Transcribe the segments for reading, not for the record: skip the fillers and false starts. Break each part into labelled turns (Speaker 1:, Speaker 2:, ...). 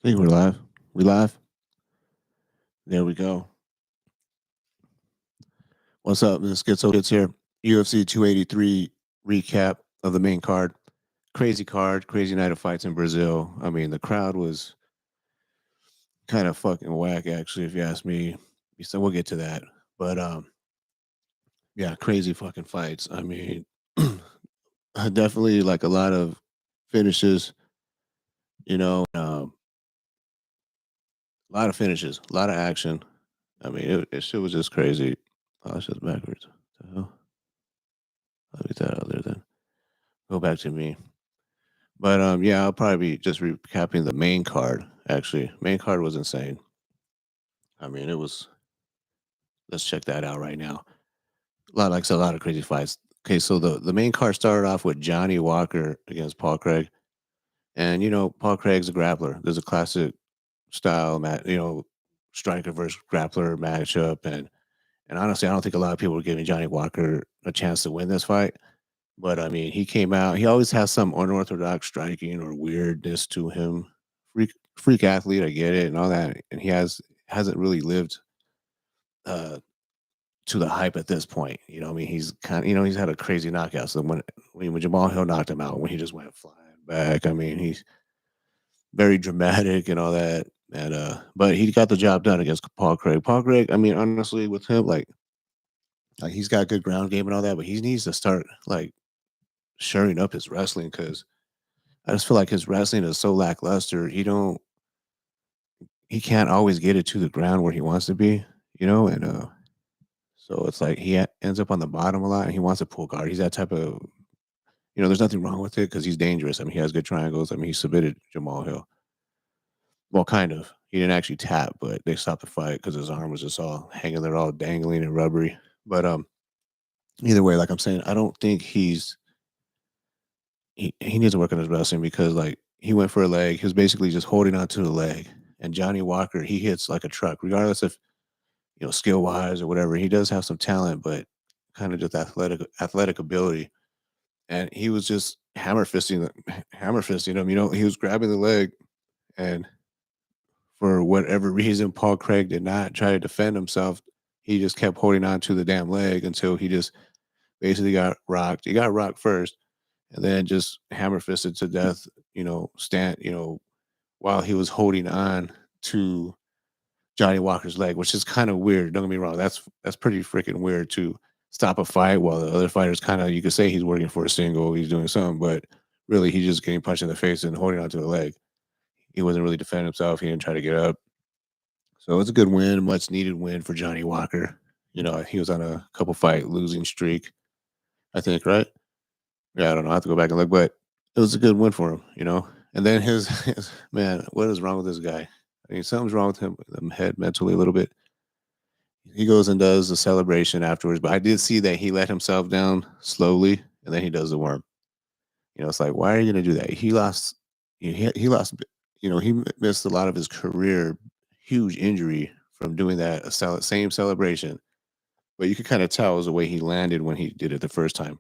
Speaker 1: I think we're live. We live. There we go. What's up? This Gets here. UFC 283 recap of the main card, crazy night of fights in Brazil. I mean, the crowd was kind of fucking whack, actually, if you ask me. So we'll get to that. But yeah, crazy fucking fights. I mean, definitely like a lot of finishes. A lot of finishes, a lot of action. I mean, it shit was just crazy. Oh, it's just backwards. What the hell? Let me get that out there then. Go back to me. But yeah, I'll probably be just recapping the main card. Actually, main card was insane. I mean, it was. Let's check that out right now. Like I said, a lot of crazy fights. Okay, so the main card started off with Johnny Walker against Paul Craig, and Paul Craig's a grappler. There's a classic style striker versus grappler matchup, and honestly, I don't think a lot of people were giving Johnny Walker a chance to win this fight. But I mean, he came out. He always has some unorthodox striking or weirdness to him. Freak athlete, I get it, and all that. And he hasn't really lived uh, to the hype at this point. I mean, he's kind of he's had a crazy knockout. So when Jamal Hill knocked him out, when he just went flying back, I mean, he's very dramatic and all that. And but he got the job done against Paul Craig. Paul Craig, I mean, honestly, with him, like he's got good ground game and all that, but he needs to start like shoring up his wrestling because I just feel like his wrestling is so lackluster. He can't always get it to the ground where he wants to be, and so it's like ends up on the bottom a lot, and he wants to pull guard. He's that type of, there's nothing wrong with it because he's dangerous. I mean, he has good triangles. I mean, he submitted Jamal Hill. Well, kind of. He didn't actually tap, but they stopped the fight because his arm was just all hanging there, all dangling and rubbery. But either way, like I'm saying, I don't think he needs to work on his wrestling because like he went for a leg. He was basically just holding on to the leg. And Johnny Walker, he hits like a truck, regardless if skill wise or whatever. He does have some talent, but kind of just athletic ability. And he was just hammer fisting him. He was grabbing the leg, and for whatever reason, Paul Craig did not try to defend himself. He just kept holding on to the damn leg until he just basically got rocked. He got rocked first, and then just hammer fisted to death. While he was holding on to Johnny Walker's leg, which is kind of weird. Don't get me wrong. That's pretty freaking weird to stop a fight while the other fighter's kind of, you could say he's working for a single, he's doing something, but really he's just getting punched in the face and holding onto the leg. He wasn't really defending himself. He didn't try to get up. So it's a good win, much needed win for Johnny Walker. He was on a couple fight losing streak, I think, right? Yeah, I don't know. I have to go back and look, but it was a good win for him. And then his man, what is wrong with this guy? I mean, something's wrong with him, head mentally a little bit. He goes and does the celebration afterwards, but I did see that he let himself down slowly, and then he does the worm. It's like, why are you going to do that? He lost. He lost. He missed a lot of his career, huge injury from doing that same celebration. But you could kind of tell it was the way he landed when he did it the first time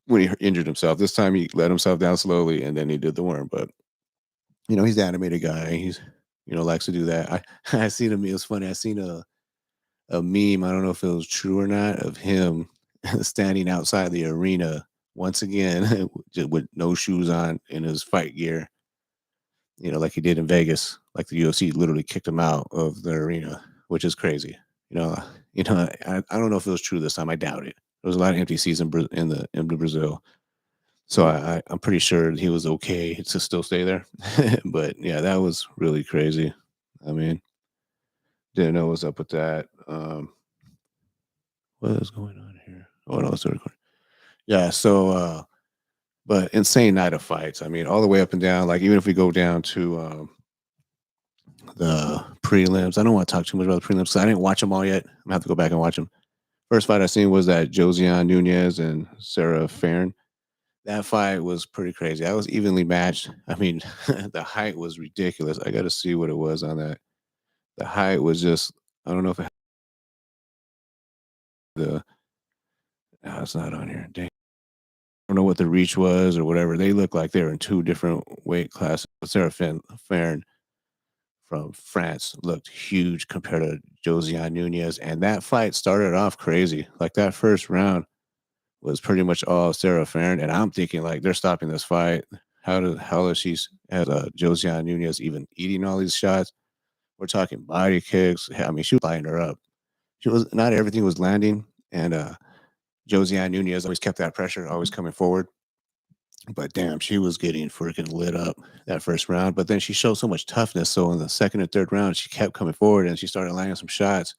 Speaker 1: when he injured himself. This time he let himself down slowly, and then he did the worm. But he's the animated guy. He's likes to do that. I seen him. It was funny. I seen a meme. I don't know if it was true or not of him standing outside the arena once again just with no shoes on in his fight gear. Like he did in Vegas. Like the UFC literally kicked him out of the arena, which is crazy. You know, I don't know if it was true this time. I doubt it. There was a lot of empty seats in Brazil. So I'm pretty sure he was okay to still stay there. But yeah, that was really crazy. I mean, didn't know what's up with that. What is going on here? Oh no, it's recording. Yeah, so but insane night of fights. I mean, all the way up and down. Like even if we go down to the prelims, I don't want to talk too much about the prelims because I didn't watch them all yet. I'm gonna have to go back and watch them. First fight I seen was that Josiane Nunez and Sarah Farron. That fight was pretty crazy. That was evenly matched. I mean, the height was ridiculous. I got to see what it was on that. The height was just, I don't know if it had the, no, it's not on here. Dang. I don't know what the reach was or whatever. They look like they're in two different weight classes. Sarah Farron, from France looked huge compared to Josiane Nunez, and that fight started off crazy. Like that first round was pretty much all Sarah Ferrin, and I'm thinking like they're stopping this fight. How the hell is she at Josiane Nunez even eating all these shots? We're talking body kicks. I mean, she was lighting her up. She was not everything was landing, and Josiane Nunez always kept that pressure, always coming forward. But damn, she was getting freaking lit up that first round. But then she showed so much toughness. So in the second and third round, she kept coming forward and she started landing some shots.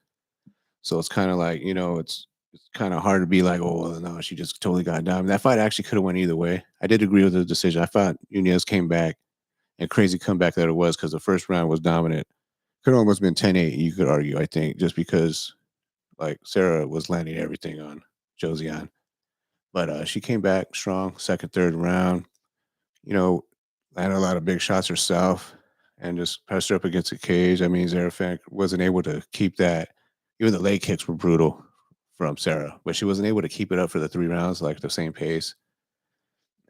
Speaker 1: So it's kind of like, it's kind of hard to be like, oh, well, no, she just totally got down. That fight actually could have went either way. I did agree with the decision. I thought Nunez came back and crazy comeback that it was because the first round was dominant. Could almost been 10-8, you could argue, I think, just because like Sarah was landing everything on Josiane. But she came back strong, second, third round, you know, landed a lot of big shots herself and just pressed her up against the cage. I mean, Zarafak wasn't able to keep that. Even the leg kicks were brutal from Sarah, but she wasn't able to keep it up for the 3 rounds, like the same pace.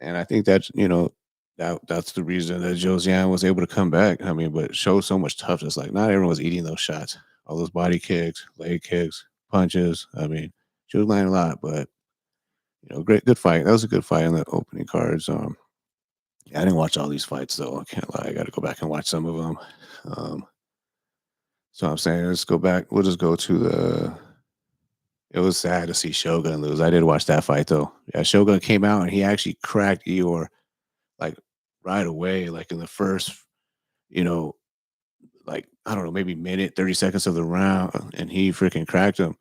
Speaker 1: And I think that's, that's the reason that Josiane was able to come back. I mean, but showed so much toughness. Like not everyone was eating those shots, all those body kicks, leg kicks, punches. I mean, she was landing a lot, but great, good fight. That was a good fight in the opening cards. Yeah, I didn't watch all these fights though. I can't lie. I got to go back and watch some of them. Um, so I'm saying let's go back. We'll just go to the. It was sad to see Shogun lose. I did watch that fight though. Yeah, Shogun came out and he actually cracked Eeyore like right away, like in the first, you know, like I don't know, maybe minute, 30 seconds of the round, and he freaking cracked him.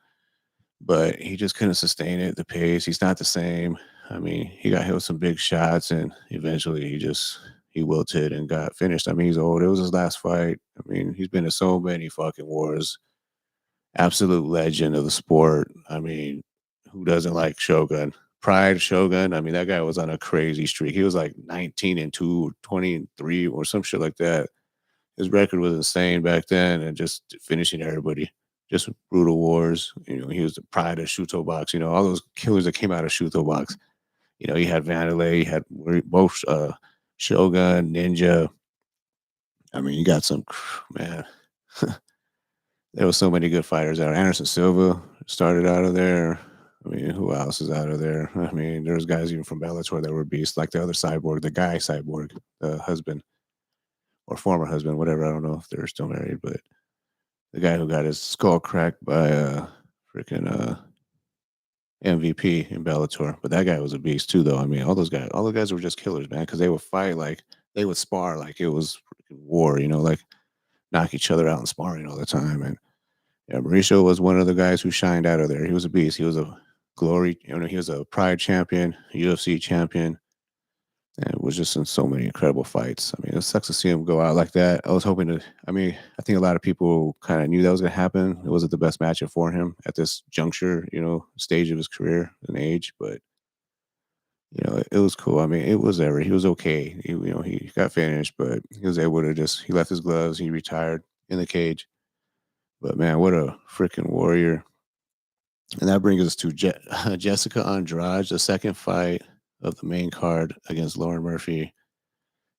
Speaker 1: But he just couldn't sustain it, the pace. He's not the same. I mean, he got hit with some big shots and eventually he wilted and got finished. I mean, he's old. It was his last fight. I mean, he's been in so many fucking wars. Absolute legend of the sport. I mean, who doesn't like Shogun? Pride Shogun. I mean, that guy was on a crazy streak. He was like 19-2, 20-3, or some shit like that. His record was insane back then and just finishing everybody. Just brutal wars. He was the pride of Shuto Box. All those killers that came out of Shuto Box. You had Vanderlei, you had both Shogun, Ninja. I mean, you got some man. There was so many good fighters out. Anderson Silva started out of there. I mean, who else is out of there? I mean, there's guys even from Bellator that were beasts, like the other cyborg, the guy cyborg, the husband or former husband, whatever. I don't know if they're still married, but the guy who got his skull cracked by freaking MVP in Bellator. But that guy was a beast too, though. I mean, all the guys were just killers, man, because they would fight like they would spar like it was freaking war, like knock each other out in sparring all the time. And yeah, Mauricio was one of the guys who shined out of there. He was a beast. He was a glory, he was a Pride champion, UFC champion, and was just in so many incredible fights. I mean, it sucks to see him go out like that. I was hoping to. I mean, I think a lot of people kind of knew that was going to happen. It wasn't the best matchup for him at this juncture, stage of his career and age. But it was cool. I mean, it was ever. He was okay. He got finished, but he was able to just. He left his gloves. He retired in the cage. But man, what a freaking warrior! And that brings us to Jessica Andrade, the second fight of the main card against Lauren Murphy.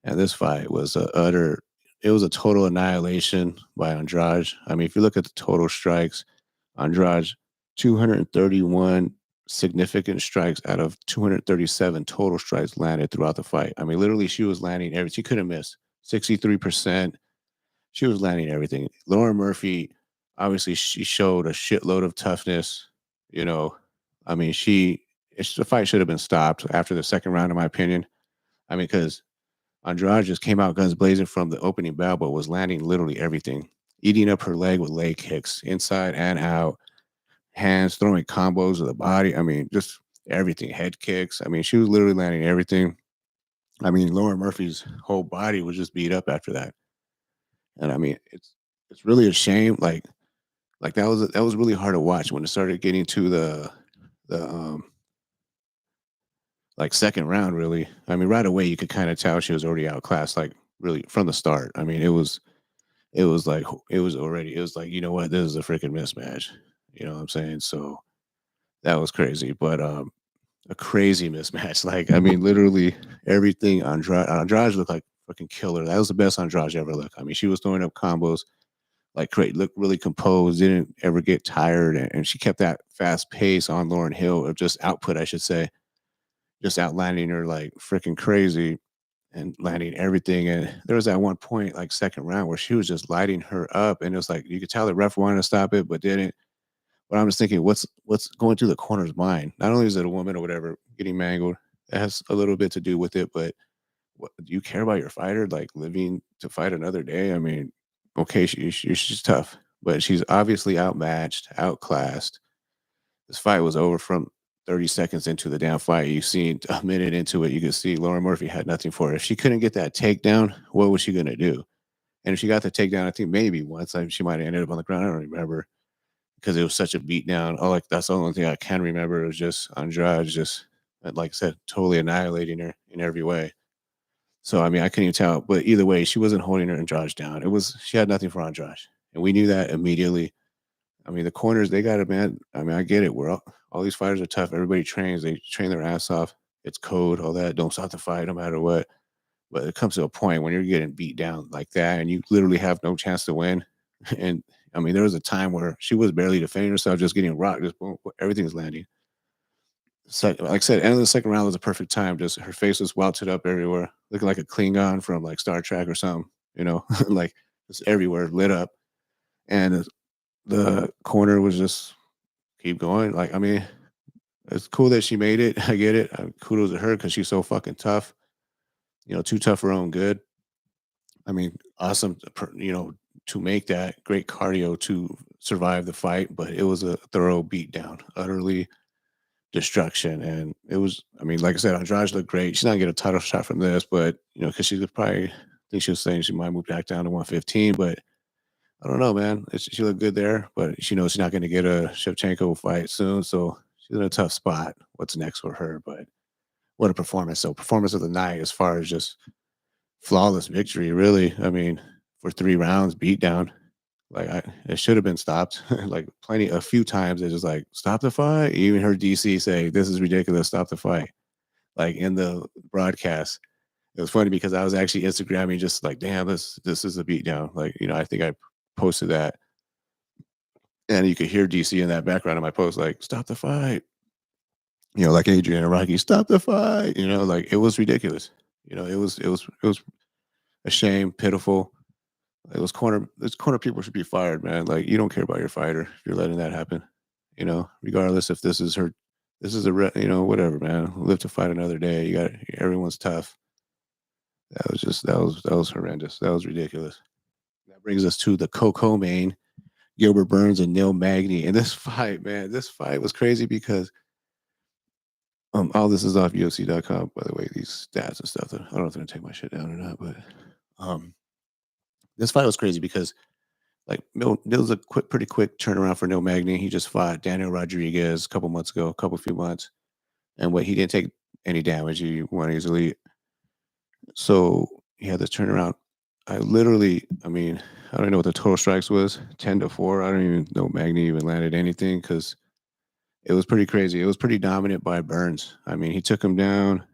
Speaker 1: And this fight was it was a total annihilation by Andrade. I mean, if you look at the total strikes, Andrade, 231 significant strikes out of 237 total strikes landed throughout the fight. I mean, literally, she was landing everything. She couldn't miss. 63%. She was landing everything. Lauren Murphy, obviously, she showed a shitload of toughness. You know, I mean, the fight should have been stopped after the second round, in my opinion. I mean, because Andrade just came out guns blazing from the opening bell, but was landing literally everything, eating up her leg with leg kicks, inside and out, hands throwing combos of the body. I mean, just everything, head kicks. I mean, she was literally landing everything. I mean, Lauren Murphy's whole body was just beat up after that. And I mean, it's really a shame. Like that was really hard to watch when it started getting to the like second round. Really, I mean, right away you could kind of tell she was already outclassed. Like really from the start. I mean, it was like it was like, you know what, this is a freaking mismatch. You know what I'm saying? So that was crazy, but a crazy mismatch. Like I mean, literally everything Andrade looked like fucking killer. That was the best Andrade ever looked. I mean, she was throwing up combos like great, looked really composed, didn't ever get tired, and she kept that fast pace on Lauren Hill, or just output, I should say, just outlanding her like freaking crazy and landing everything. And there was that one point, like second round, where she was just lighting her up, and it was like you could tell the ref wanted to stop it, but didn't. But I'm just thinking, what's going through the corner's mind? Not only is it a woman or whatever getting mangled, it has a little bit to do with it, but what, do you care about your fighter like living to fight another day? I mean, okay, she's tough, but she's obviously outmatched, outclassed. This fight was over from 30 seconds into the damn fight. You seen a minute into it, you could see Lauren Murphy had nothing for her. If she couldn't get that takedown, what was she gonna do? And if she got the takedown, I think maybe once, she might have ended up on the ground. I don't remember because it was such a beat down. Oh, like that's the only thing I can remember. It was just Andrade, just like I said, totally annihilating her in every way. So I mean, I couldn't even tell. But either way, she wasn't holding her Andrade down. It was she had nothing for Andrade, and we knew that immediately. I mean, the corners they got it, man. I mean, I get it. We're all these fighters are tough. Everybody trains. They train their ass off. It's code, all that. Don't stop the fight, no matter what. But it comes to a point when you're getting beat down like that, and you literally have no chance to win. And I mean, there was a time where she was barely defending herself, just getting rocked. Just boom, everything's landing. Like I said, end of the second round was a perfect time. Just her face was welted up everywhere, looking like a Klingon from like Star Trek or something. You know, like just everywhere lit up, and the corner was just keep going. Like I mean, it's cool that she made it. I get it. Kudos to her because she's so fucking tough. You know, too tough for her own good. I mean, awesome. You know, to make that great cardio to survive the fight, but it was a thorough beatdown, utterly destruction. And it was, I mean, like I said, Andrade looked great. She's not gonna get a title shot from this, but you know, because she could probably, I think she was saying she might move back down to 115, but I don't know, man. She looked good there, but she knows she's not gonna get a Shevchenko fight soon, so she's in a tough spot. What's next for her? But what a performance! So performance of the night, as far as just flawless victory, really. I mean, for 3 rounds, beat down. Like it should have been stopped. Like plenty, a few times, they just like stop the fight. You even heard DC say, "This is ridiculous. Stop the fight." Like in the broadcast, it was funny because I was actually Instagramming, just like, "Damn, this is a beatdown." Like I think I posted that, and you could hear DC in that background of my post, like, "Stop the fight." You know, like Adrian and Rocky, "Stop the fight." You know, like it was ridiculous. You know, it was a shame, pitiful. Those corner people should be fired, man. Like you don't care about your fighter if you're letting that happen. You know, regardless if this is you know, whatever, man. Live to fight another day. You got everyone's tough. That was horrendous. That was ridiculous. That brings us to the co-main, Gilbert Burns and Neil Magny. And this fight, man, this fight was crazy because all this is off UFC.com, by the way, these stats and stuff. I don't know if they're gonna take my shit down or not, but um this fight was crazy because like it was a pretty quick turnaround for Neil Magny. He just fought Daniel Rodriguez a couple months ago, few months, and what he didn't take any damage. He won easily, so he had this turnaround. I mean, I don't know what the total strikes was, 10-4. I don't even know Magny even landed anything because it was pretty crazy. It was pretty dominant by Burns. I mean, he took him down.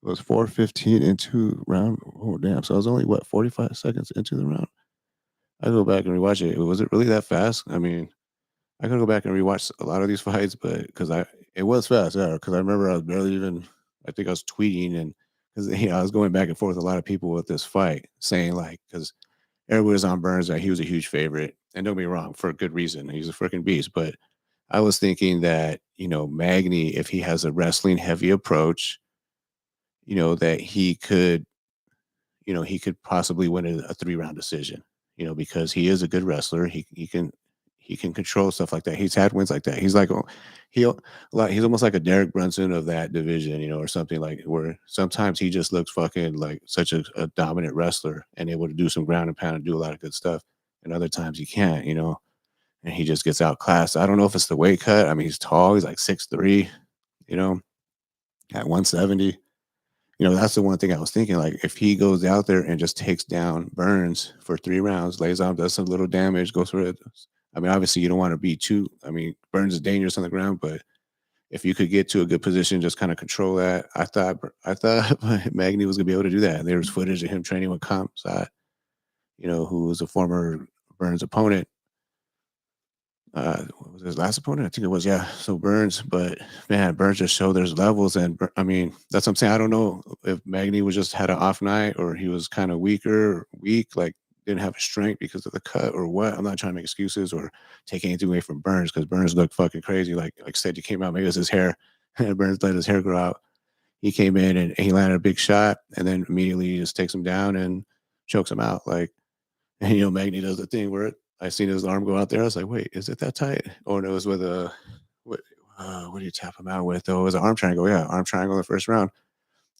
Speaker 1: It was 4:15 into round. Oh damn! So I was only what 45 seconds into the round. I go back and rewatch it. Was it really that fast? I mean, I gotta go back and rewatch a lot of these fights, but because it was fast, yeah. Because I remember I was barely even. I think I was tweeting and because I was going back and forth with a lot of people with this fight, saying like because everybody was on Burns that he was a huge favorite, and don't get me wrong, for a good reason. He's a freaking beast. But I was thinking that Magny, if he has a wrestling heavy approach, that he could possibly win a 3-round decision, because he is a good wrestler. He can control stuff like that. He's had wins like that. He's like he's almost like a Derek Brunson of that division, or something like where sometimes he just looks fucking like such a dominant wrestler and able to do some ground and pound and do a lot of good stuff. And other times he can't, and he just gets outclassed. I don't know if it's the weight cut. I mean, he's tall. He's like 6'3", you know, at 170. That's the one thing I was thinking. Like, if he goes out there and just takes down Burns for 3 rounds, lays on, does some little damage, goes for it. I mean, obviously, you don't want to be too. I mean, Burns is dangerous on the ground, but if you could get to a good position, just kind of control that. I thought Magny was gonna be able to do that. And there was footage of him training with Kamsat, who was a former Burns opponent. What was his last opponent? I think it was, yeah. So Burns, but man, Burns just showed there's levels, and I mean, that's what I'm saying. I don't know if Magny was just had an off night, or he was kind of weak, like didn't have a strength because of the cut, or what. I'm not trying to make excuses or take anything away from Burns, because Burns looked fucking crazy. Like I said, he came out, maybe it was his hair. And Burns let his hair grow out. He came in and he landed a big shot, and then immediately he just takes him down and chokes him out. Like, and Magny does the thing where I seen his arm go out there. I was like, wait, is it that tight? Or no, it was with a what? What do you tap him out with? Though it was an arm triangle. Yeah, arm triangle in the first round.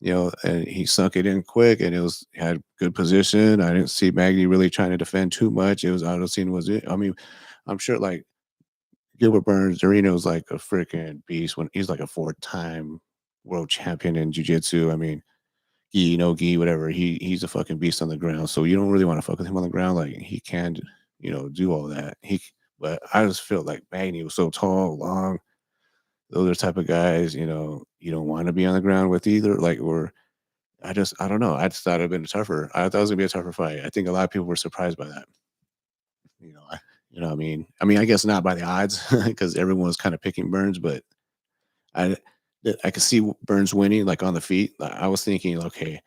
Speaker 1: And he sunk it in quick, and it was had good position. I didn't see Magny really trying to defend too much. It was I was seeing was it. I mean, I'm sure like Gilbert Burns, Dorino's like a freaking beast when he's like a four-time world champion in jiu-jitsu. I mean, gi, no gi, whatever. He's a fucking beast on the ground. So you don't really want to fuck with him on the ground. Like he can, do all that. But I just feel like Magny was so tall, long. Those are the type of guys, you don't want to be on the ground with either. Like, or I don't know. I just thought it'd been tougher. I thought it was gonna be a tougher fight. I think a lot of people were surprised by that. What I mean. I mean, I guess not by the odds because everyone was kind of picking Burns, but I I could see Burns winning like on the feet. I was thinking, okay,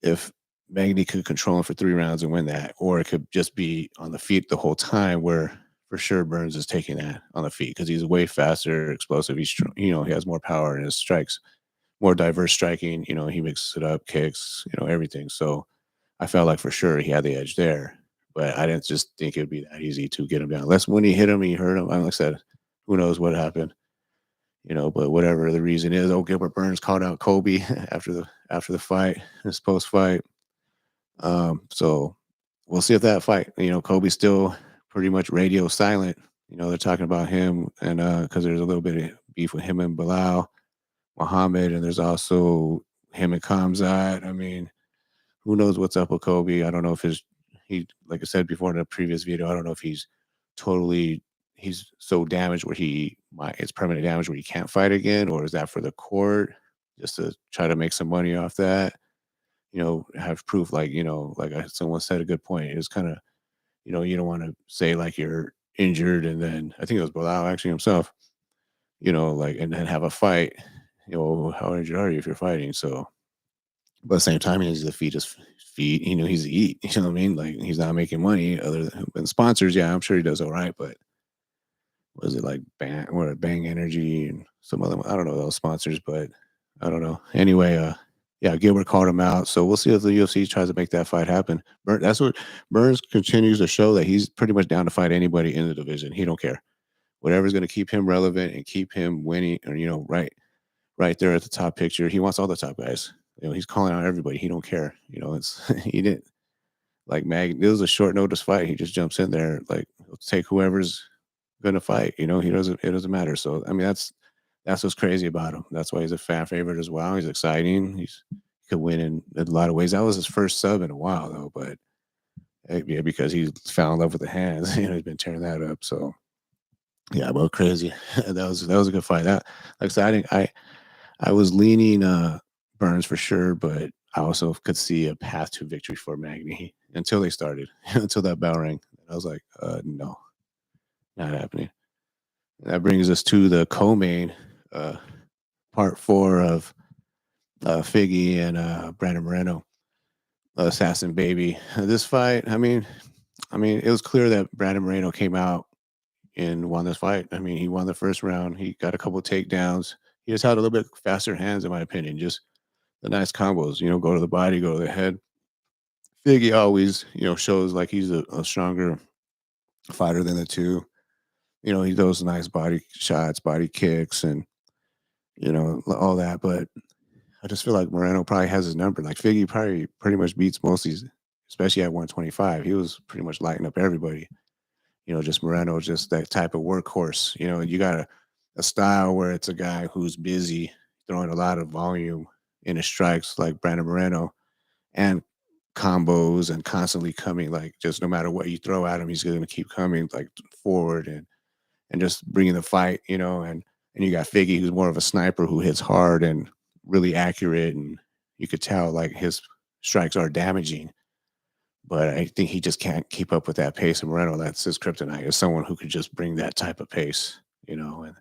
Speaker 1: if Magny could control him for 3 rounds and win that, or it could just be on the feet the whole time, where for sure Burns is taking that on the feet because he's way faster, explosive. He has more power in his strikes, more diverse striking. He mixes it up, kicks, everything. So I felt like for sure he had the edge there, but I didn't just think it would be that easy to get him down. Unless when he hit him, he hurt him. Like I said, who knows what happened, but whatever the reason is, Gilbert Burns called out Kobe after the fight, his post fight. So we'll see if that fight, Kobe's still pretty much radio silent. They're talking about him, and because there's a little bit of beef with him and Bilal Muhammad, and there's also him and Kamzat. I mean, who knows what's up with Kobe? I don't know if he like I said before in the previous video, I don't know if he's so damaged where it's permanent damage where he can't fight again, or is that for the court just to try to make some money off that? Have proof, like, someone said a good point. It's kind of, you don't want to say like you're injured and then I think it was Bilal actually himself, like, and then have a fight. How injured are you if you're fighting? So, but at the same time, he needs to feed his feet. He's to eat. You know what I mean? Like he's not making money other than sponsors. Yeah, I'm sure he does all right, but was it like Bang Energy and some other? I don't know those sponsors, but I don't know. Anyway, yeah, Gilbert called him out, so we'll see if the UFC tries to make that fight happen. That's what Burns continues to show, that he's pretty much down to fight anybody in the division. He don't care. Whatever's going to keep him relevant and keep him winning, or right there at the top picture. He wants all the top guys. He's calling out everybody. He don't care. It's he didn't like Mag. It was a short notice fight. He just jumps in there, like he'll take whoever's gonna fight. He doesn't. It doesn't matter. So I mean, that's what's crazy about him. That's why he's a fan favorite as well. He's exciting. He could win in a lot of ways. That was his first sub in a while though, but yeah, because he fell in love with the hands. He's been tearing that up. So yeah, well, crazy. That was a good fight. Like I said, I was leaning Burns for sure, but I also could see a path to victory for Magny until they started, until that bell rang. I was like, no, not happening. That brings us to the co-main, uh, part 4 of Figgy and Brandon Moreno, Assassin Baby. This fight, I mean, it was clear that Brandon Moreno came out and won this fight. I mean, he won the first round. He got a couple takedowns. He just had a little bit faster hands, in my opinion. Just the nice combos, go to the body, go to the head. Figgy always, shows like he's a stronger fighter than the two. He throws nice body shots, body kicks, and all that. But I just feel like Moreno probably has his number. Like Figgy probably pretty much beats most of these, especially at 125. He was pretty much lighting up everybody. Just Moreno, just that type of workhorse. You got a style where it's a guy who's busy throwing a lot of volume in his strikes, like Brandon Moreno, and combos and constantly coming, like just no matter what you throw at him, he's going to keep coming like forward and just bringing the fight, and and you got Figgy, who's more of a sniper who hits hard and really accurate, and you could tell like his strikes are damaging. But I think he just can't keep up with that pace. And Moreno, that's his kryptonite, is someone who could just bring that type of pace, you know. And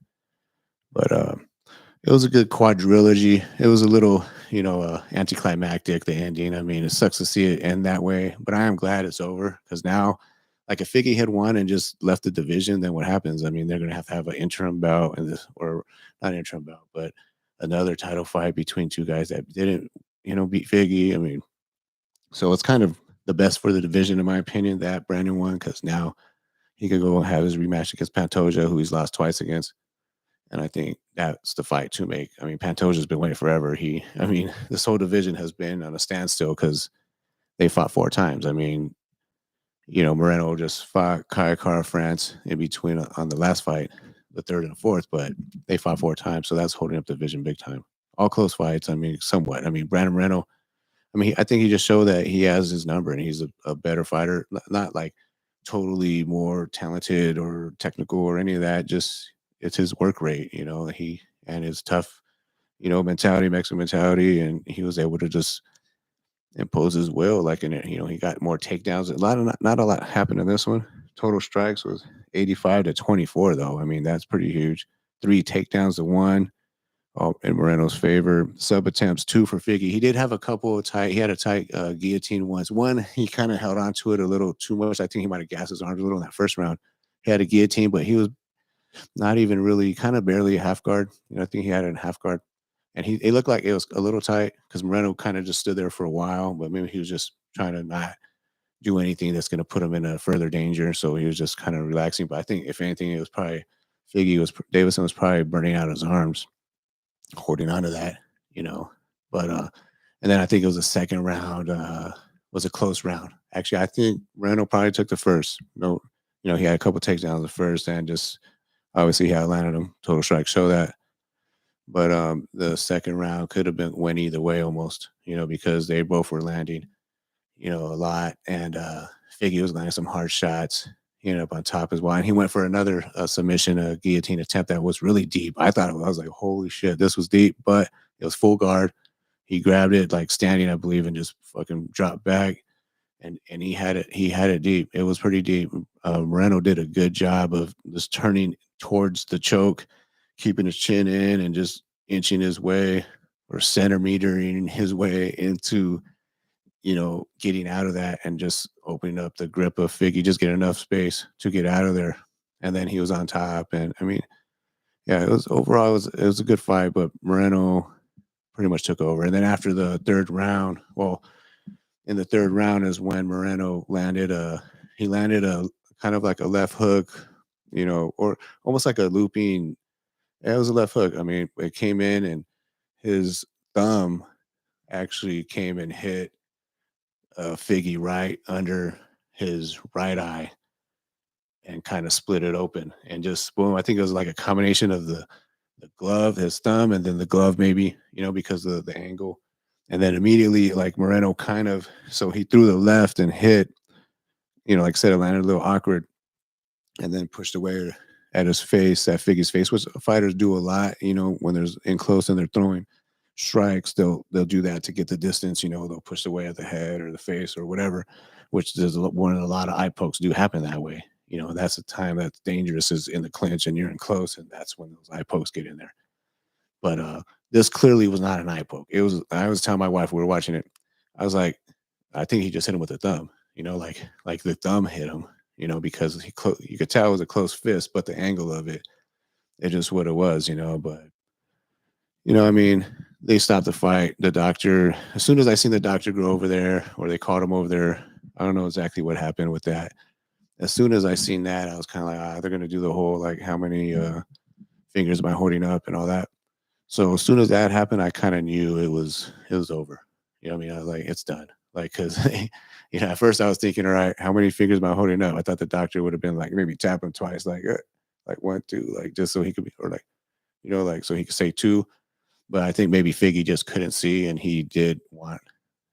Speaker 1: but it was a good quadrilogy. It was a little, anticlimactic, the ending. I mean, it sucks to see it end that way, but I am glad it's over because now, like, if Figgy had won and just left the division, then what happens? I mean, they're going to have an interim bout and this, or not interim bout, but another title fight between two guys that didn't, beat Figgy. I mean, so it's kind of the best for the division, in my opinion, that Brandon won because now he could go have his rematch against Pantoja, who he's lost twice against. And I think that's the fight to make. I mean, Pantoja's been waiting forever. I mean, this whole division has been on a standstill because they fought 4 times. I mean, Moreno just fought Kai Kara France in between on the last fight, the third and the fourth, but they fought 4 times. So that's holding up the division big time. All close fights. I mean, somewhat. I mean, Brandon Moreno, I mean, I think he just showed that he has his number and he's a better fighter, not like totally more talented or technical or any of that. Just it's his work rate, he and his tough, mentality, Mexican mentality, and he was able to just impose his will. Like in it, he got more takedowns. A lot of not a lot happened in this one. Total strikes was 85-24, though. I mean, that's pretty huge. 3 takedowns to 1 in Moreno's favor. Sub attempts 2 for Figgy. He did have a couple of tight. He had a tight guillotine once. One he kind of held on to it a little too much. I think he might have gassed his arms a little in that first round. He had a guillotine, but he was not even really, kind of barely a half guard. I think he had it in half guard, and it looked like it was a little tight because Moreno kind of just stood there for a while, but maybe he was just trying to not do anything that's going to put him in a further danger. So he was just kind of relaxing. But I think if anything, it was probably Davison was probably burning out his arms holding on to that, you know. But and then I think it was the second round, was a close round. Actually, I think Randall probably took the first. No, he had a couple takedowns the first and just obviously he outlanded him. Total strike show that. But the second round could have been went either way almost, because they both were landing, a lot. And Figgy was landing some hard shots. He ended up on top as well. And he went for another submission, a guillotine attempt that was really deep. I was like, holy shit, this was deep, but it was full guard. He grabbed it like standing, I believe, and just fucking dropped back. And he had it. He had it deep. It was pretty deep. Moreno did a good job of just turning towards the choke, keeping his chin in, and just inching his way or centimetering his way into getting out of that and just opening up the grip of Figgy, just get enough space to get out of there. And then he was on top. And I mean, yeah, it was overall, it was a good fight, but Moreno pretty much took over. And then after the third round, well, in the third round is when Moreno landed a kind of like a left hook, or almost like a looping. Yeah, it was a left hook. I mean, it came in and his thumb actually came and hit Figgy right under his right eye and kind of split it open and just boom. I think it was like a combination of the glove, his thumb, and then the glove maybe, because of the angle. And then immediately, like Moreno so he threw the left and hit, like I said, it landed a little awkward and then pushed away at his face, at Figgy's face, which fighters do a lot, when there's in close and they're throwing strikes, they'll do that to get the distance, they'll push away at the head or the face or whatever, which there's one of a lot of eye pokes do happen that way. That's the time that's dangerous is in the clinch and you're in close, and that's when those eye pokes get in there. But this clearly was not an eye poke. I was telling my wife, we were watching it, I was like, I think he just hit him with the thumb, like the thumb hit him, because you could tell it was a close fist, but the angle of it just what it was, but I mean, they stopped the fight. The doctor, as soon as I seen the doctor go over there, or they called him over there, I don't know exactly what happened with that. As soon as I seen that, I was kind of like, they're gonna do the whole like how many fingers am I holding up and all that. So as soon as that happened, I kind of knew it was over. I mean, I was like, it's done. Like, cause at first I was thinking, all right, how many fingers am I holding up? I thought the doctor would have been like maybe tap him twice, like 1, 2, like just so he could be, or like, like so he could say 2. But I think maybe Figgy just couldn't see, and he did want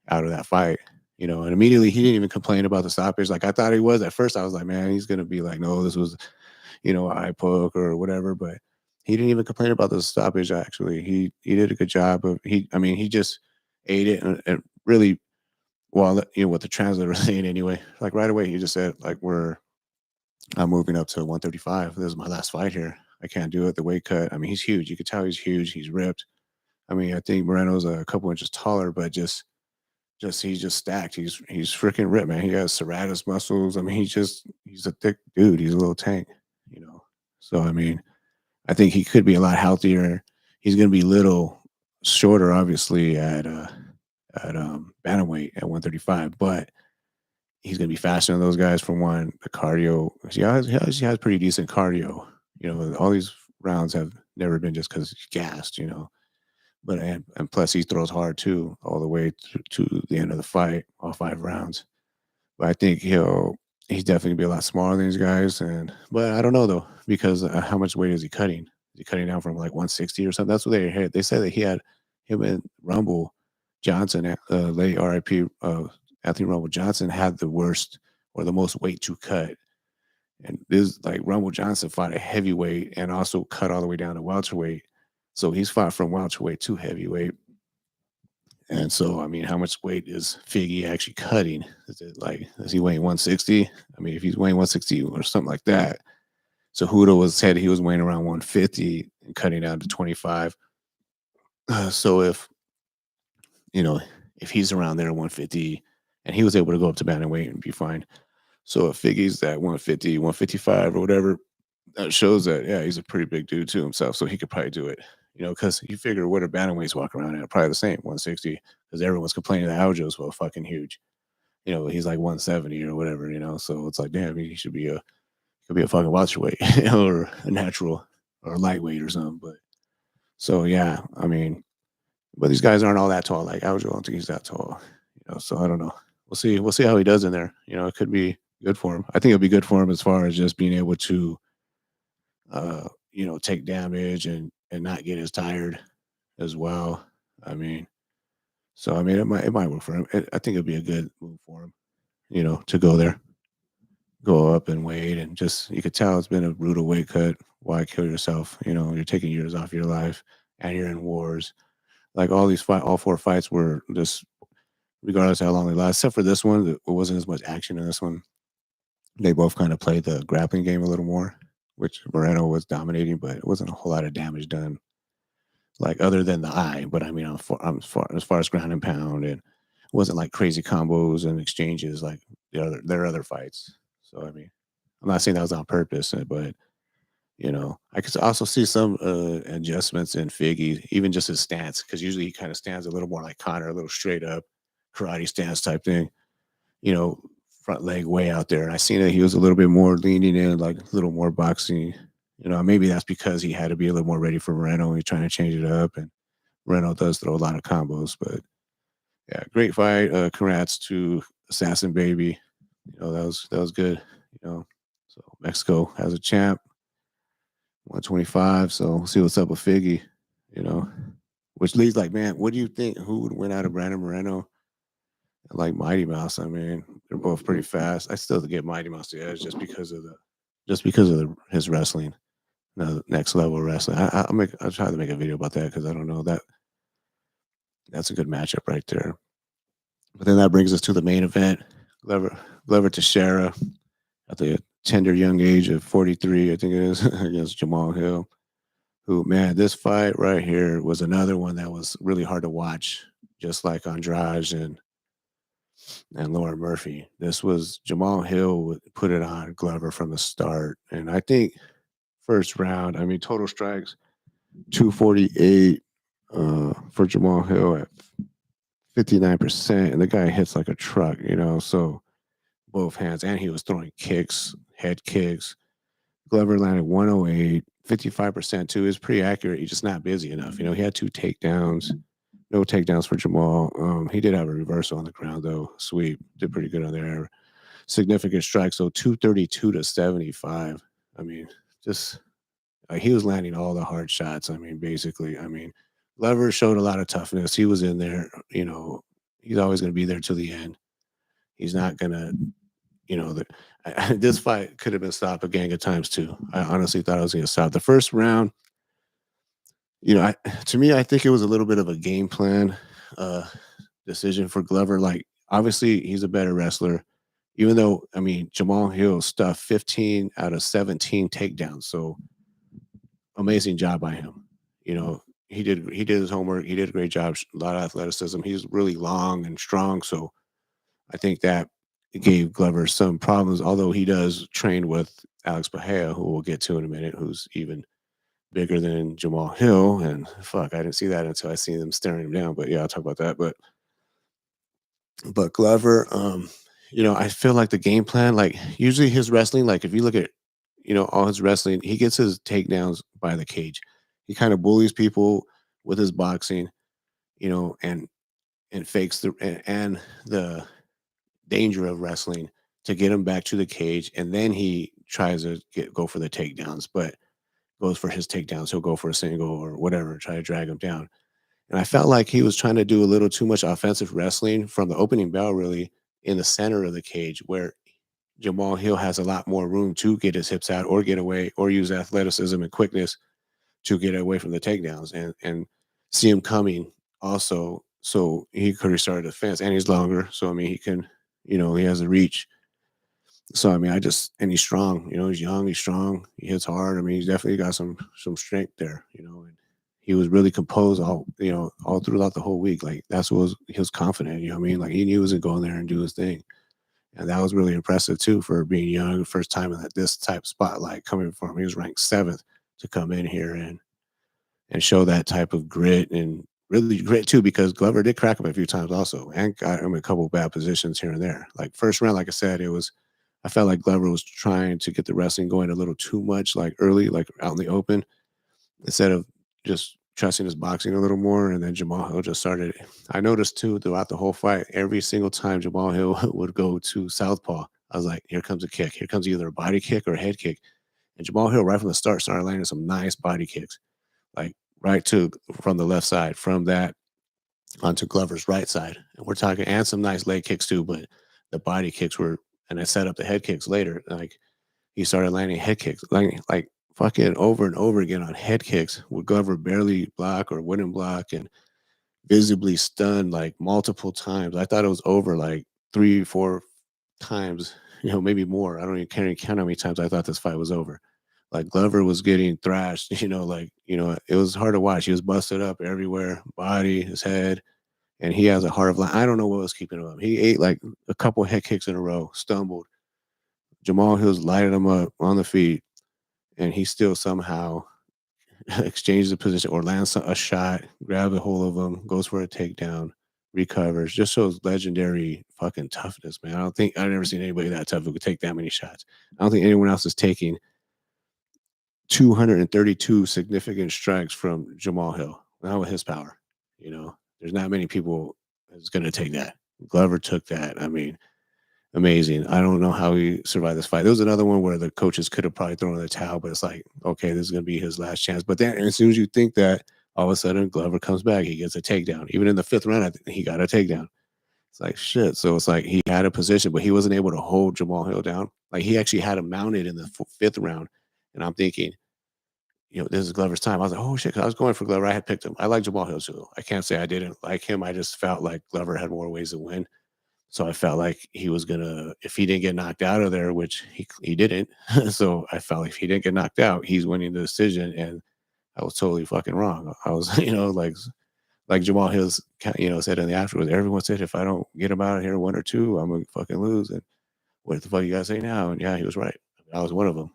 Speaker 1: out of that fight, and immediately he didn't even complain about the stoppage. Like I thought he was at first. I was like, man, he's gonna be like, no, this was, eye poke or whatever. But He didn't even complain about the stoppage. Actually, he did a good job of he. I mean, he just ate it and really well. What the translator was saying anyway. Like right away, he just said like I'm moving up to 135. This is my last fight here. I can't do it. The weight cut. I mean, he's huge. You could tell he's huge. He's ripped. I mean, I think Moreno's a couple inches taller, but just he's just stacked. He's freaking ripped, man. He has serratus muscles. I mean, he's a thick dude. He's a little tank, you know. So I mean, I think he could be a lot healthier. He's going to be little shorter, obviously at bantamweight at 135, but he's going to be faster than those guys. For one, the cardio. He has pretty decent cardio. You know, all these rounds have never been just because he's gassed. You know, but and plus he throws hard too, all the way to the end of the fight, all 5 rounds. But I think he's definitely gonna be a lot smaller than these guys. And but I don't know though because how much weight is he cutting? Is he cutting down from like 160 or something? That's what they had. They said that he had him and Rumble Johnson, late RIP, Anthony Rumble Johnson had the worst or the most weight to cut. And this like Rumble Johnson fought a heavyweight and also cut all the way down to welterweight. So he's fought from welterweight to heavyweight. And so, I mean, how much weight is Figgy actually cutting? Is it like, is he weighing 160? I mean, if he's weighing 160 or something like that. So Huda was said he was weighing around 150 and cutting down to 25. So you know, if he's around there at 150 and he was able to go up to bantamweight and be fine. So if Figgy's at 150, 155 or whatever, that shows that, yeah, he's a pretty big dude to himself. So he could probably do it, you know, because you figure what are bantamweights walking around at? Probably the same, 160, because everyone's complaining that Aljo's well fucking huge. You know, he's like 170 or whatever, you know. So it's like, damn, he should be could be a fucking welterweight or a natural or a lightweight or something. But so yeah, I mean, but these guys aren't all that tall. Like Aljo, I don't think he's that tall. You know, so I don't know. We'll see. We'll see how he does in there. You know, it could be good for him. I think it'll be good for him as far as just being able to you know, take damage and not get as tired as well. I mean, so I mean, it might work for him. I think it'd be a good move for him, you know, to go there, go up and wait, and just you could tell it's been a brutal weight cut. Why kill yourself? You know, you're taking years off your life, and you're in wars. Like all 4 fights were just, regardless of how long they last, except for this one, it wasn't as much action in this one. They both kind of played the grappling game a little more, which Moreno was dominating, but it wasn't a whole lot of damage done, like other than the eye. But I mean, as far as ground and pound, and it wasn't like crazy combos and exchanges like their other fights. So I mean, I'm not saying that was on purpose, but you know, I could also see some adjustments in Figgy, even just his stance, because usually he kind of stands a little more like Connor, a little straight up karate stance type thing, you know, front leg way out there. And I seen that he was a little bit more leaning in, like a little more boxing. You know, maybe that's because he had to be a little more ready for Moreno. He's trying to change it up, and Moreno does throw a lot of combos. But yeah, great fight. Congrats to Assassin Baby. You know, that was good. You know, so Mexico has a champ, 125. So we'll see what's up with Figgy. You know, which leads like, man, what do you think? Who would win out of Brandon Moreno like Mighty Mouse? I mean, they're both pretty fast. I still get Mighty Mouse the edge just because of his wrestling, the next level wrestling. I'll try to make a video about that because I don't know that's a good matchup right there. But then that brings us to the main event. Glover Teixeira at the tender young age of 43, I think it is, against Jamal Hill. Who, man, this fight right here was another one that was really hard to watch, just like Andrade and Lauren Murphy. This was Jamal Hill put it on Glover from the start. And I think first round, I mean, total strikes 248 for Jamal Hill at 59%. And the guy hits like a truck, you know, so both hands. And he was throwing kicks, head kicks. Glover landed 108, 55% too. Is pretty accurate. He's just not busy enough. You know, he had 2 takedowns. No takedowns for Jamal. He did have a reversal on the ground though. Sweep. Did pretty good on there. Significant strikes. So 232 to 75. I mean, just he was landing all the hard shots. I mean, basically, I mean, Glover showed a lot of toughness. He was in there, you know, he's always going to be there till the end. He's not going to, you know, this fight could have been stopped a gang of times too. I honestly thought I was going to stop the first round. to me, I think it was a little bit of a game plan uh, decision for Glover. Like, obviously, he's a better wrestler, even though, I mean, Jamal Hill stuffed 15 out of 17 takedowns. So amazing job by him. He did his homework. He did a great job. A lot of athleticism. He's really long and strong. So I think that gave Glover some problems. Although he does train with Alex Bahia, who we'll get to in a minute, who's even bigger than Jamal Hill. And fuck, I didn't see that until I seen them staring him down. But yeah, I'll talk about that. But Glover, I feel like the game plan, like usually his wrestling, like if you look at, all his wrestling, he gets his takedowns by the cage. He kind of bullies people with his boxing, and fakes and the danger of wrestling to get him back to the cage, and then he tries to go for the takedowns, but goes for his takedowns. He'll go for a single or whatever, try to drag him down. And I felt like he was trying to do a little too much offensive wrestling from the opening bell, really, in the center of the cage, where Jamal Hill has a lot more room to get his hips out or get away or use athleticism and quickness to get away from the takedowns and see him coming also. So he could restart the fence, and he's longer. So, I mean, he can, he has a reach. So, I mean, and he's strong, he's young, he's strong, he hits hard. I mean, he's definitely got some strength there, and he was really composed all throughout the whole week. Like that's what he was confident, what I mean? Like he knew he was gonna go in there and do his thing. And that was really impressive too for being young, first time in this type of spotlight coming from. He was ranked seventh to come in here and show that type of grit and really grit too, because Glover did crack him a few times also and got him in a couple of bad positions here and there. Like first round, like I said, I felt like Glover was trying to get the wrestling going a little too much, like early, like out in the open, instead of just trusting his boxing a little more. And then Jamal Hill just started. I noticed too throughout the whole fight, every single time Jamal Hill would go to southpaw, I was like, here comes a kick. Here comes either a body kick or a head kick. And Jamal Hill, right from the start, started landing some nice body kicks, like right to from the left side, from that onto Glover's right side. And we're talking, and some nice leg kicks too, but the body kicks were, and I set up the head kicks later. Like he started landing head kicks, like fucking over and over again on head kicks, would Glover barely block or wouldn't block, and visibly stunned like multiple times. I thought it was over like 3, 4 times, maybe more. I don't even can't even count how many times I thought this fight was over. Like Glover was getting thrashed, it was hard to watch. He was busted up everywhere, body, his head, and he has a heart of lion. I don't know what was keeping him up. He ate like a couple head kicks in a row, stumbled. Jamal Hills lighted him up on the feet, and he still somehow exchanges the position or lands a shot, grabs a hold of him, goes for a takedown, recovers. Just shows legendary fucking toughness, man. I've never seen anybody that tough who could take that many shots. I don't think anyone else is taking 232 significant strikes from Jamal Hill. Not with his power. There's not many people that's going to take that. Glover took that. I mean, amazing. I don't know how he survived this fight. There was another one where the coaches could have probably thrown in the towel, but it's like, okay, this is going to be his last chance. But then, as soon as you think that, all of a sudden Glover comes back, he gets a takedown. Even in the fifth round, I think he got a takedown. It's like shit. So it's like he had a position, but he wasn't able to hold Jamal Hill down. Like he actually had him mounted in the fifth round, and I'm thinking, this is Glover's time. I was like, oh shit, 'cause I was going for Glover. I had picked him. I like Jamal Hill too. I can't say I didn't like him. I just felt like Glover had more ways to win. So I felt like he was gonna, if he didn't get knocked out of there, which he didn't. So I felt like if he didn't get knocked out, he's winning the decision, and I was totally fucking wrong. I was, like Jamal Hills, said in the afterwards. Everyone said if I don't get him out of here 1 or 2, I'm gonna fucking lose. And what the fuck you guys say now? And yeah, he was right. I was one of them,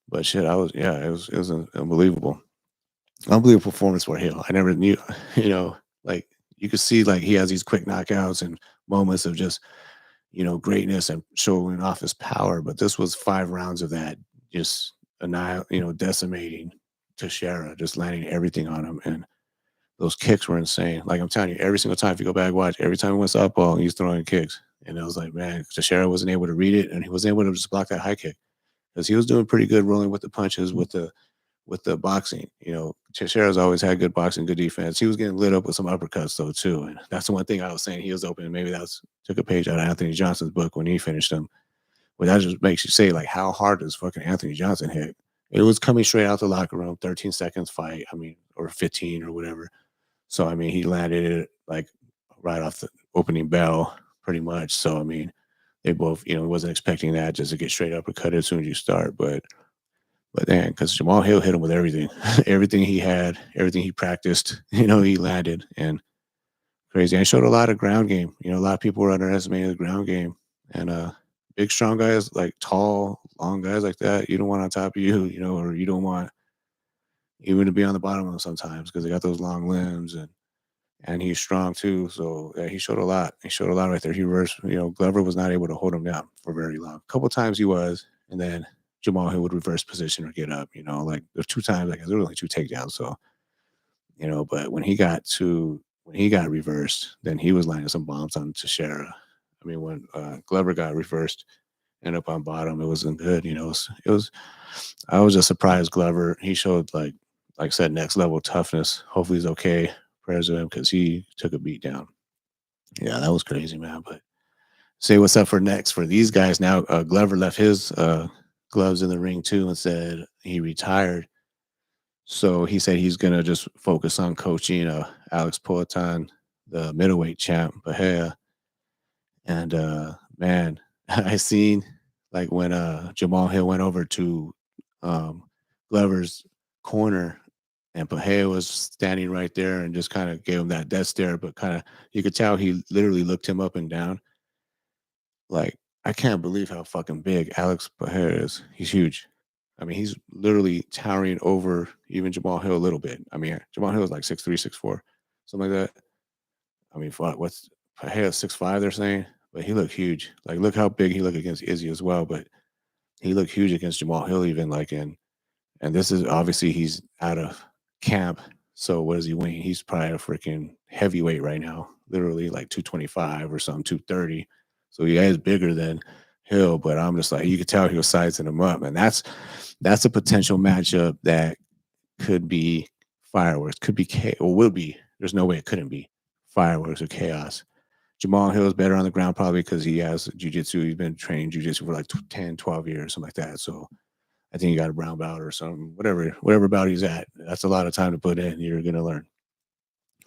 Speaker 1: but shit, I was, yeah, it was unbelievable. Unbelievable performance for Hill. I never knew, like you could see like he has these quick knockouts and moments of just greatness and showing off his power. But this was 5 rounds of that, just decimating Teixeira, just landing everything on him. And those kicks were insane. Like I'm telling you, every single time, if you go back watch, every time he went southpaw, he's throwing kicks. And I was like, man, Teixeira wasn't able to read it, and he was able to just block that high kick because he was doing pretty good rolling with the punches with the boxing. Teixeira's always had good boxing, good defense. He was getting lit up with some uppercuts though too, and that's the one thing I was saying. He was open. Maybe that's took a page out of Anthony Johnson's book when he finished him. But that just makes you say like, how hard does fucking Anthony Johnson hit? It was coming straight out the locker room, 13 seconds fight. I mean, or 15 or whatever. So I mean, he landed it like right off the opening bell, pretty much. So I mean, they both, wasn't expecting that just to get straight uppercut as soon as you start. But then, because Jamal Hill hit him with everything, everything he had, everything he practiced, he landed and crazy. And showed a lot of ground game. A lot of people were underestimating the ground game. And big, strong guys, like tall, long guys like that, you don't want on top of you, or you don't want even to be on the bottom of them sometimes because they got those long limbs and he's strong too. So yeah, he showed a lot. He showed a lot right there. He reversed. Glover was not able to hold him down for very long. A couple times he was, and then Jamal Hill would reverse position or get up. Like there's two times. Like there were only two takedowns. So but when he got reversed, then he was landing some bombs on Teixeira. I mean, when Glover got reversed and up on bottom, it wasn't good. It was. I was just surprised Glover. He showed like I said, next level toughness. Hopefully he's okay. Prayers to him because he took a beat down. Yeah, that was crazy, man. But say what's up for next for these guys now. Glover left his gloves in the ring too and said he retired. So he said he's gonna just focus on coaching Alex Poatan, the middleweight champ, Bahia. And man, I seen like when Jamal Hill went over to um, Glover's corner and Bahia was standing right there and just kind of gave him that death stare, but kind of you could tell he literally looked him up and down. Like, I can't believe how fucking big Alex Bahia is. He's huge. I mean, he's literally towering over even Jamal Hill a little bit. I mean, Jamal Hill is like 6'3", 6'4", something like that. I mean, fuck, what's Bahia 6'5", they're saying? But he looked huge. Like, look how big he looked against Izzy as well. But he looked huge against Jamal Hill, even like in. And this is obviously he's out of camp. So what is he weighing? He's probably a freaking heavyweight right now, literally like 225 or something, 230. So he is bigger than Hill, but I'm just like you could tell he was sizing him up, and that's a potential matchup that could be fireworks, could be or will be. There's no way it couldn't be fireworks or chaos. Jamal Hill is better on the ground probably because he has jujitsu. He's been training jujitsu for like 10, 12 years, something like that. So I think he got a brown belt or something, whatever bout he's at. That's a lot of time to put in. You're gonna learn,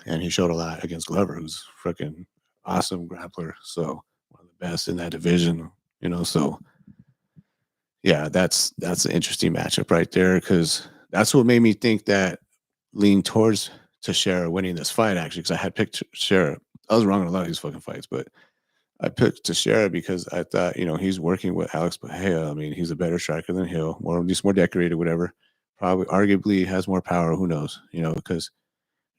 Speaker 1: and he showed a lot against Glover, who's freaking awesome grappler. So one of the best in that division. So yeah, that's an interesting matchup right there because that's what made me think that lean towards Teixeira winning this fight actually because I had picked Teixeira. I was wrong on a lot of these fucking fights, but I picked Teixeira because I thought, he's working with Alex Bahia. I mean, he's a better striker than Hill, more at least more decorated, whatever. Probably, arguably, has more power. Who knows? Because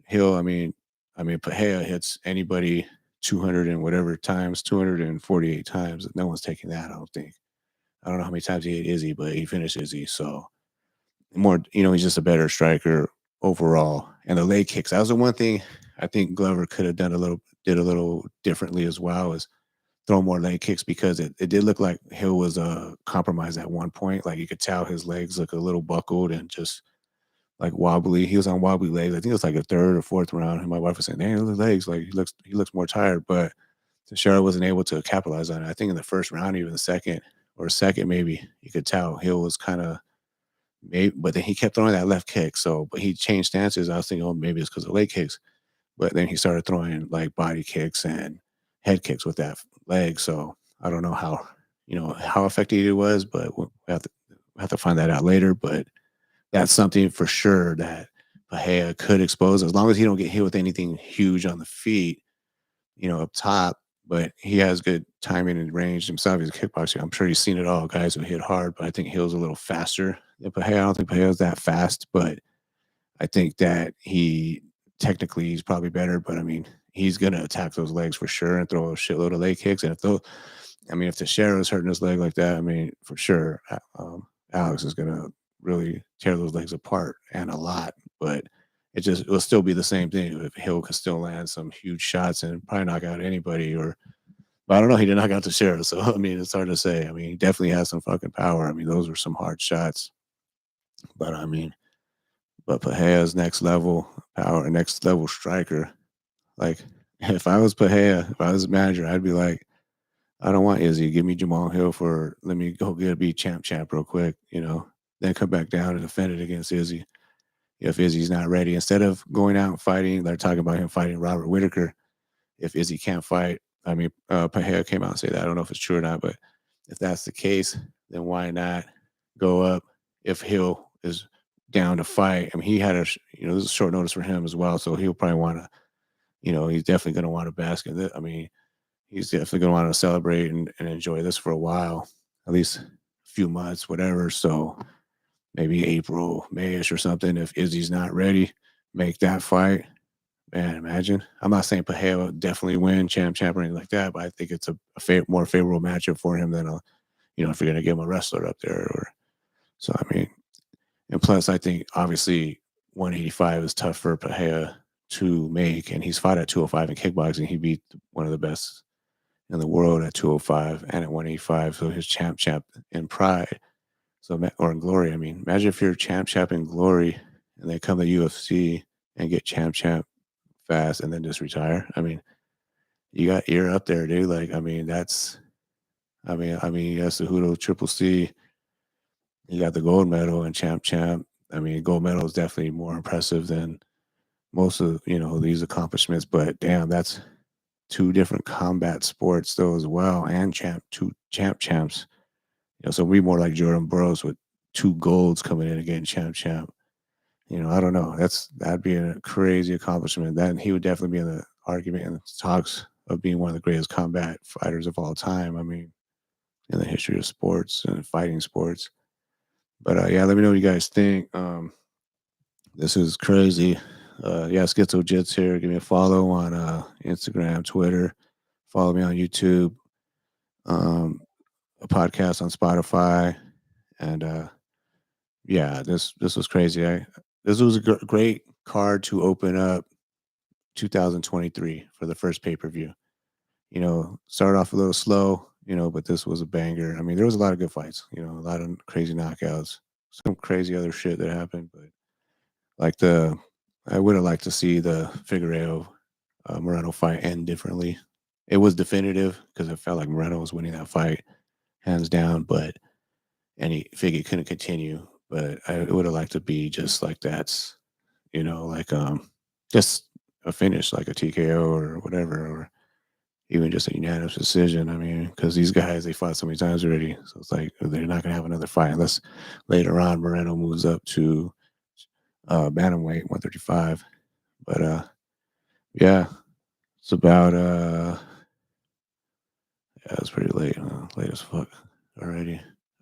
Speaker 1: Hill, I mean, Bahia hits anybody 200 and whatever times, 248 times. No one's taking that. I don't think. I don't know how many times he hit Izzy, but he finished Izzy. So more, he's just a better striker overall. And the leg kicks. That was the one thing I think Glover could have did a little differently as well. Is throw more leg kicks because it did look like Hill was compromised at one point. Like you could tell his legs look a little buckled and just like wobbly. He was on wobbly legs. I think it was like a third or fourth round. And my wife was saying, "Damn, his legs like he looks more tired." But Teixeira wasn't able to capitalize on it. I think in the first round, even the second maybe, you could tell Hill was kind of maybe, but then he kept throwing that left kick. So, but he changed stances. I was thinking, oh, maybe it's because of leg kicks. But then he started throwing like body kicks and head kicks with that leg. So I don't know how effective it was, but we have to find that out later. But that's something for sure that Bahia could expose as long as he don't get hit with anything huge on the feet, up top. But he has good timing and range himself. He's a kickboxer. I'm sure he's seen it all. Guys who hit hard, but I think Hill's a little faster than Bahia. I don't think Bahia's that fast, but I think that he's probably better, but I mean, he's gonna attack those legs for sure and throw a shitload of leg kicks. And if Teixeira is hurting his leg like that, I mean, for sure, Alex is gonna really tear those legs apart and a lot. But it'll still be the same thing. If Hill could still land some huge shots and probably knock out anybody, but I don't know. He did knock out Teixeira, so I mean, it's hard to say. I mean, he definitely has some fucking power. I mean, those were some hard shots. But I mean, but Pahea's next level power, next level striker. Like if I was Pahea, if I was a manager, I'd be like, I don't want Izzy. Give me Jamal Hill let me go get a beat champ real quick. then come back down and defend it against Izzy. If Izzy's not ready, instead of going out and fighting, they're talking about him fighting Robert Whitaker. If Izzy can't fight, I mean, Pahea came out and said that. I don't know if it's true or not, but if that's the case, then why not go up if Hill is down to fight? I mean, he had this is short notice for him as well, so he'll probably want to, he's definitely going to want to bask in it. I mean, he's definitely going to want to celebrate and enjoy this for a while, at least a few months, whatever. So maybe April, Mayish or something. If Izzy's not ready, make that fight. Man, imagine. I'm not saying Pahea will definitely win champ or anything like that, but I think it's a more favorable matchup for him than if you're going to give him a wrestler up there. So I mean, and plus I think obviously 185 is tough for Pahea to make, and he's fought at 205 in kickboxing. He beat one of the best in the world at 205 and at 185. So his champ in pride. So or in glory. I mean, imagine if you're champ in glory, and they come to UFC and get champ fast and then just retire. I mean, you're up there, dude. Like, I mean, you got Cejudo Triple C, you got the gold medal and champ. I mean, gold medal is definitely more impressive than most of these accomplishments. But damn, that's two different combat sports though as well, and two champs. So we more like Jordan Burroughs with two golds coming in and getting champ. I don't know. That'd be a crazy accomplishment. Then he would definitely be in the argument and talks of being one of the greatest combat fighters of all time. I mean, in the history of sports and fighting sports. But yeah, let me know what you guys think. This is crazy. Yeah, Schizo Jits here. Give me a follow on Instagram, Twitter. Follow me on YouTube. A podcast on Spotify, and yeah, this was crazy. This was a great card to open up 2023 for the first pay-per-view. Started off a little slow, but this was a banger. I mean, there was a lot of good fights, a lot of crazy knockouts, some crazy other shit that happened, but like I would have liked to see the Figueiredo Moreno fight end differently. It was definitive because it felt like Moreno was winning that fight hands down, but Figgy couldn't continue. But I would have liked to be just like that's, like just a finish, like a TKO or whatever, or even just a unanimous decision. I mean, because these guys, they fought so many times already. So it's like they're not going to have another fight unless later on Moreno moves up to bantamweight 135. But yeah, it's about yeah, it's pretty late, late as fuck already.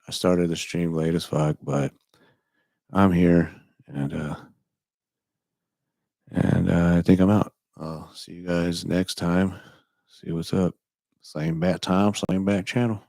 Speaker 1: I started the stream late as fuck, but I'm here and I think I'm out. I'll see you guys next time. See what's up. Same bat time, same bat channel.